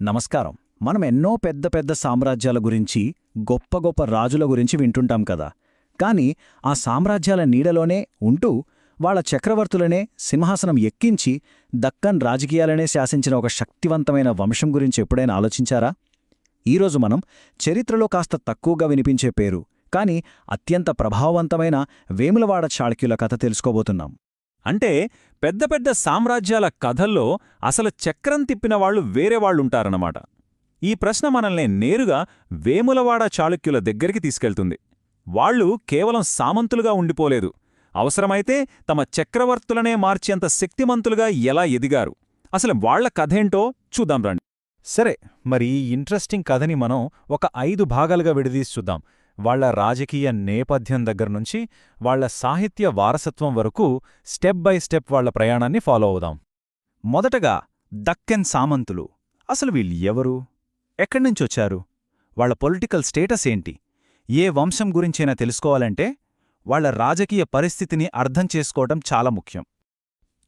నమస్కారం. మనం ఎన్నో పెద్ద పెద్ద సామ్రాజ్యాల గురించి, గొప్ప గొప్ప రాజుల గురించి వింటుంటాం కదా. కాని ఆ సామ్రాజ్యాల నీడలోనే ఉంటూ వాళ్ళ చక్రవర్తులనే సింహాసనం ఎక్కించి దక్కన్ రాజకీయాలనే శాసించిన ఒక శక్తివంతమైన వంశం గురించి ఎప్పుడైనా ఆలోచించారా? ఈరోజు మనం చరిత్రలో కాస్త తక్కువగా వినిపించే పేరు, కాని అత్యంత ప్రభావవంతమైన వేములవాడ చాళుక్యుల కథ తెలుసుకోబోతున్నాం. అంటే పెద్ద పెద్ద సామ్రాజ్యాల కథల్లో అసలు చక్రం తిప్పినవాళ్లు వేరేవాళ్లుంటారన్నమాట. ఈ ప్రశ్న మనల్ని నేరుగా వేములవాడ చాళుక్యుల దగ్గరికి తీసుకెళ్తుంది. వాళ్లు కేవలం సామంతులుగా ఉండిపోలేదు, అవసరమైతే తమ చక్రవర్తులనే మార్చేంత శక్తిమంతులుగా ఎలా ఎదిగారు. అసలు వాళ్ల కథేంటో చూద్దాం రండి. సరే, మరి ఈ ఇంట్రెస్టింగ్ కథని మనం ఒక 5 భాగాలుగా విడదీసి చూద్దాం. వాళ్ల రాజకీయ నేపథ్యం దగ్గర్నుంచి వాళ్ల సాహిత్య వారసత్వం వరకు స్టెప్ బై స్టెప్ వాళ్ల ప్రయాణాన్ని ఫాలో అవుదాం. మొదటగా దక్కన్ సామంతులు. అసలు వీళ్ళు ఎవరు? ఎక్కడ్నుంచొచ్చారు? వాళ్ల పొలిటికల్ స్టేటస్ ఏంటి? ఏ వంశం గురించైనా తెలుసుకోవాలంటే వాళ్ల రాజకీయ పరిస్థితిని అర్థం చేసుకోవటం చాలా ముఖ్యం.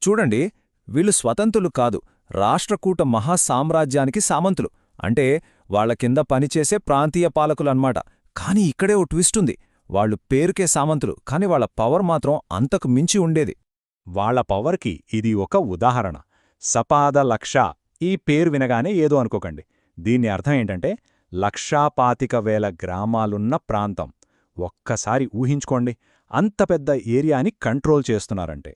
చూడండి, వీళ్ళు స్వతంత్రులు కాదు, రాష్ట్రకూట మహాసామ్రాజ్యానికి సామంతులు. అంటే వాళ్ల కింద పనిచేసే ప్రాంతీయ పాలకులన్మాట. కాని ఇక్కడే ఓ ట్విస్టుంది. వాళ్ళు పేరుకే సామంతులు, కాని వాళ్ల పవర్ మాత్రం అంతకు మించి ఉండేది. వాళ్ల పవర్కి ఇది ఒక ఉదాహరణ. సపాద లక్ష ఈ పేరు వినగానే ఏదో అనుకోకండి. దీని అర్థం ఏంటంటే 1,25,000 గ్రామాలున్న ప్రాంతం. ఒక్కసారి ఊహించుకోండి, అంత పెద్ద ఏరియాని కంట్రోల్ చేస్తున్నారంటే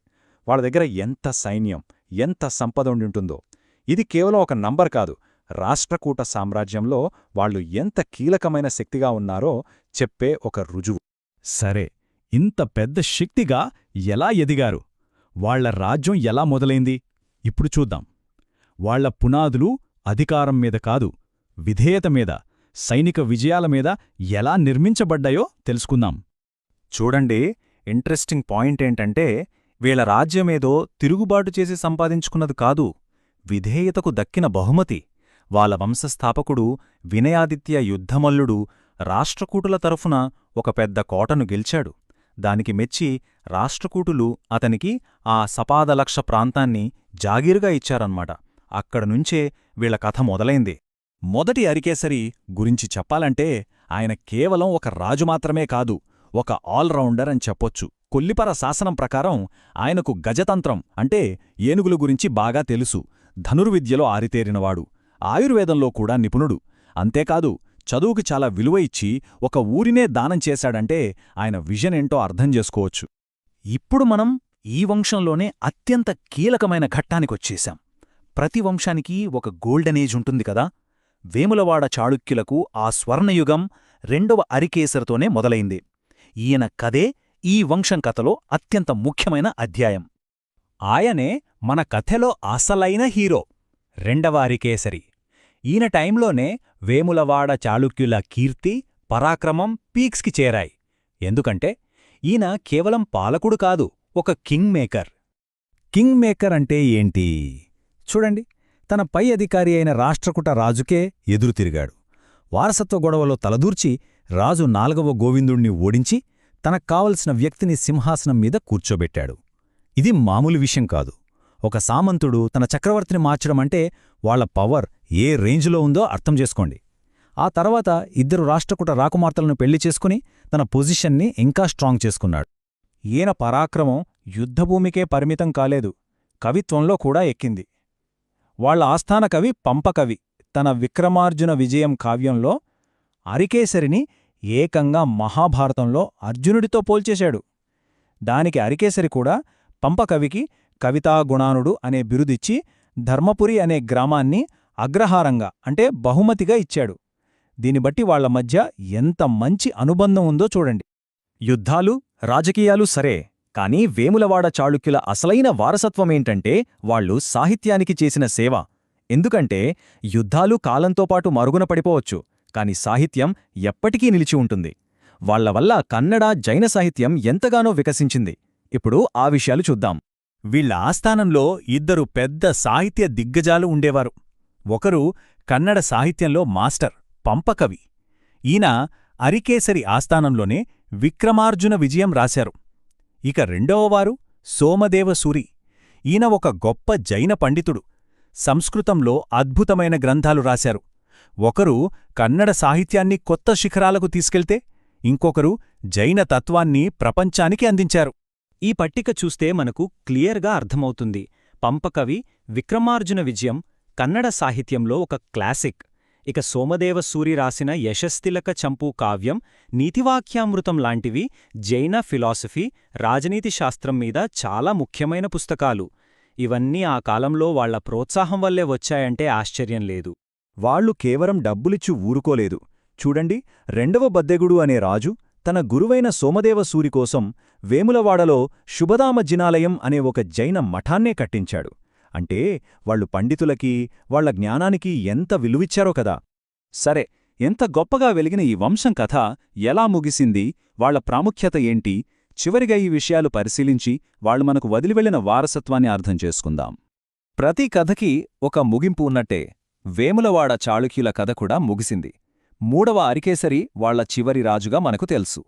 వాళ్ళ దగ్గర ఎంత సైన్యం, ఎంత సంపద ఉండింటుందో. ఇది కేవలం ఒక నంబర్ కాదు, రాష్ట్రకూట సామ్రాజ్యంలో వాళ్లు ఎంత కీలకమైన శక్తిగా ఉన్నారో చెప్పే ఒక రుజువు. సరే, ఇంత పెద్ద శక్తిగా ఎలా ఎదిగారు? వాళ్ల రాజ్యం ఎలా మొదలైంది? ఇప్పుడు చూద్దాం. వాళ్ల పునాదులు అధికారం మీద కాదు, విధేయత మీద, సైనిక విజయాల మీద ఎలా నిర్మించబడ్డాయో తెలుసుకుందాం. చూడండి, ఇంట్రెస్టింగ్ పాయింట్ ఏంటంటే వీళ్ల రాజ్యమేదో తిరుగుబాటు చేసి సంపాదించుకున్నది కాదు, విధేయతకు దక్కిన బహుమతి. వాళ్ళ వంశస్థాపకుడు వినయాదిత్య యుద్ధమల్లుడు రాష్ట్రకూటుల తరఫున ఒక పెద్ద కోటను గెలిచాడు. దానికి మెచ్చి రాష్ట్రకూటులు అతనికి ఆ సపాదలక్ష ప్రాంతాన్ని జాగీరుగా ఇచ్చారన్మాట. అక్కడనుంచే వీళ్ల కథ మొదలైంది. మొదటి అరికేసరి గురించి చెప్పాలంటే ఆయన కేవలం ఒక రాజు మాత్రమే కాదు, ఒక ఆల్రౌండర్ అని చెప్పొచ్చు. కొల్లిపర శాసనం ప్రకారం ఆయనకు గజతంత్రం అంటే ఏనుగుల గురించి బాగా తెలుసు, ధనుర్విద్యలో ఆరితేరినవాడు, ఆయుర్వేదంలో కూడా నిపుణుడు. అంతేకాదు, చదువుకి చాలా విలువ ఇచ్చి ఒక ఊరినే దానం చేశాడంటే ఆయన విజన్ ఏంటో అర్థం చేసుకోవచ్చు. ఇప్పుడు మనం ఈ వంశంలోనే అత్యంత కీలకమైన ఘట్టానికొచ్చేశాం. ప్రతి వంశానికి ఒక గోల్డెన్ ఏజ్ ఉంటుంది కదా. వేములవాడ చాళుక్యులకు ఆ స్వర్ణయుగం 2వ అరికేసరితోనే మొదలైంది. ఈయన కథే ఈ వంశం కథలో అత్యంత ముఖ్యమైన అధ్యాయం. ఆయనే మన కథలో అసలైన హీరో, 2వ అరికేసరి. ఈయన టైంలోనే వేములవాడ చాళుక్యుల కీర్తి, పరాక్రమం పీక్స్కి చేరాయి. ఎందుకంటే ఈయన కేవలం పాలకుడు కాదు, ఒక కింగ్ మేకర్. కింగ్ మేకర్ అంటే ఏంటి? చూడండి, తన పై అధికారి అయిన రాష్ట్రకూట రాజుకే ఎదురుతిరిగాడు. వారసత్వ గొడవలో తలదూర్చి రాజు 4వ గోవిందుణ్ణి ఓడించి తనకు కావలసిన వ్యక్తిని సింహాసనం మీద కూర్చోబెట్టాడు. ఇది మామూలు విషయం కాదు. ఒక సామంతుడు తన చక్రవర్తిని మార్చడమంటే వాళ్ల పవర్ ఏ రేంజ్లో ఉందో అర్థం చేసుకోండి. ఆ తర్వాత 2 రాష్ట్రకూట రాకుమార్తెలను పెళ్లి చేసుకుని తన పొజిషన్ని ఇంకా స్ట్రాంగ్ చేసుకున్నాడు. ఈయన పరాక్రమం యుద్ధభూమికే పరిమితం కాలేదు, కవిత్వంలో కూడా ఎక్కింది. వాళ్ల ఆస్థాన కవి పంపకవి తన విక్రమార్జున విజయం కావ్యంలో అరికేసరిని ఏకంగా మహాభారతంలో అర్జునుడితో పోల్చేశాడు. దానికి అరికేసరి కూడా పంపకవికి కవితాగుణానుడు అనే బిరుదిచ్చి ధర్మపురి అనే గ్రామాన్ని అగ్రహారంగా అంటే బహుమతిగా ఇచ్చాడు. దీనిబట్టి వాళ్ల మధ్య ఎంత మంచి అనుబంధం ఉందో చూడండి. యుద్ధాలు, రాజకీయాలు సరే, కానీ వేములవాడ చాళుక్యుల అసలైన వారసత్వమేంటంటే వాళ్లు సాహిత్యానికి చేసిన సేవ. ఎందుకంటే యుద్ధాలు కాలంతోపాటు మరుగున పడిపోవచ్చు, కాని సాహిత్యం ఎప్పటికీ నిలిచి ఉంటుంది. వాళ్ల వల్ల కన్నడ, జైన సాహిత్యం ఎంతగానో వికసించింది. ఇప్పుడు ఆ విషయాలు చూద్దాం. వీళ్ల ఆస్థానంలో 2 పెద్ద సాహిత్య దిగ్గజాలు ఉండేవారు. ఒకరు కన్నడ సాహిత్యంలో మాస్టర్ పంపకవి. ఈయన అరికేసరి ఆస్థానంలోనే విక్రమార్జున విజయం రాశారు. ఇక రెండవవారు సోమదేవసూరి. ఈయన ఒక గొప్ప జైన పండితుడు. సంస్కృతంలో అద్భుతమైన గ్రంథాలు రాశారు. ఒకరు కన్నడ సాహిత్యాన్ని కొత్త శిఖరాలకు తీసుకెళ్తే ఇంకొకరు జైన తత్వాన్ని ప్రపంచానికి అందించారు. ఈ పట్టిక చూస్తే మనకు క్లియర్గా అర్థమవుతుంది. పంపకవి విక్రమార్జున విజయం కన్నడ సాహిత్యంలో ఒక క్లాసిక్. ఇక సోమదేవ సూరి రాసిన యశస్తిలక చంపూ కావ్యం, నీతివాక్యామృతం లాంటివి జైన ఫిలాసఫీ, రాజనీతి శాస్త్రం మీద చాలా ముఖ్యమైన పుస్తకాలు. ఇవన్నీ ఆ కాలంలో వాళ్ల ప్రోత్సాహం వల్లే వచ్చాయంటే ఆశ్చర్యం లేదు. వాళ్లు కేవలం డబ్బులిచ్చి ఊరుకోలేదు. చూడండి, రెండవ బద్దెగుడు అనే రాజు తన గురువైన సోమదేవసూరి కోసం వేములవాడలో శుభదామ జినాలయం అనే ఒక జైన మఠాన్నే కట్టించాడు. అంటే వాళ్లు పండితులకి, వాళ్ల జ్ఞానానికి ఎంత విలువిచ్చారో కదా. సరే, ఎంత గొప్పగా వెలిగిన ఈ వంశం కథ ఎలా ముగిసింది, వాళ్ల ప్రాముఖ్యత ఏంటి, చివరిగా ఈ విషయాలు పరిశీలించి వాళ్లు మనకు వదిలివెళ్లిన వారసత్వాన్ని అర్థం చేసుకుందాం. ప్రతి కథకి ఒక ముగింపు ఉన్నట్టే వేములవాడ చాళుక్యుల కథ కూడా ముగిసింది. మూడవ అరికేసరి వాళ్ల చివరి రాజుగా మనకు తెలుసు.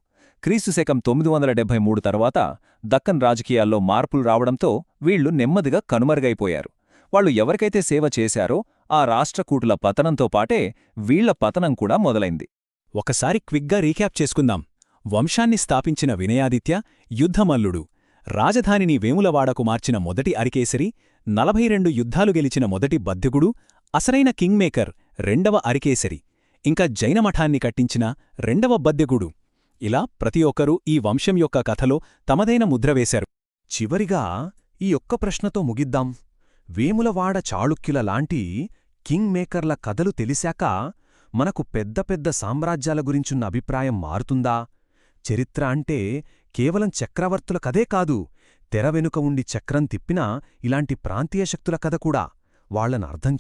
క్రీస్తుశకం 973 తర్వాత దక్కన్ రాజకీయాల్లో మార్పులు రావడంతో వీళ్లు నెమ్మదిగా కనుమరుగైపోయారు. వాళ్లు ఎవరికైతే సేవ చేశారో ఆ రాష్ట్రకూటుల పతనంతో పాటే వీళ్ల పతనం కూడా మొదలైంది. ఒకసారి క్విక్గా రీక్యాప్ చేసుకుందాం. వంశాన్ని స్థాపించిన వినయాదిత్య యుద్ధమల్లుడు, రాజధానిని వేములవాడకు మార్చిన మొదటి అరికేసరి, 42 యుద్ధాలు గెలిచిన మొదటి బద్దెగుడు, అసలైన కింగ్ మేకర్ రెండవ అరికేసరి, ఇంకా జైనమఠాన్ని కట్టించిన రెండవ బద్దెగుడు. ఇలా ప్రతి ఒక్కరూ ఈ వంశం యొక్క కథలో తమదైన ముద్ర వేశారు. చివరిగా ఈ ఒక్క ప్రశ్నతో ముగిద్దాం. వేములవాడ చాళుక్యుల లాంటి కింగ్ మేకర్ల కథలు తెలిసాక మనకు పెద్ద పెద్ద సామ్రాజ్యాల గురించున్న అభిప్రాయం మారుతుందా? చరిత్ర అంటే కేవలం చక్రవర్తుల కథే కాదు, తెర వెనుక ఉండి చక్రం తిప్పినా ఇలాంటి ప్రాంతీయ శక్తుల కథ కూడా. వాళ్లను అర్థం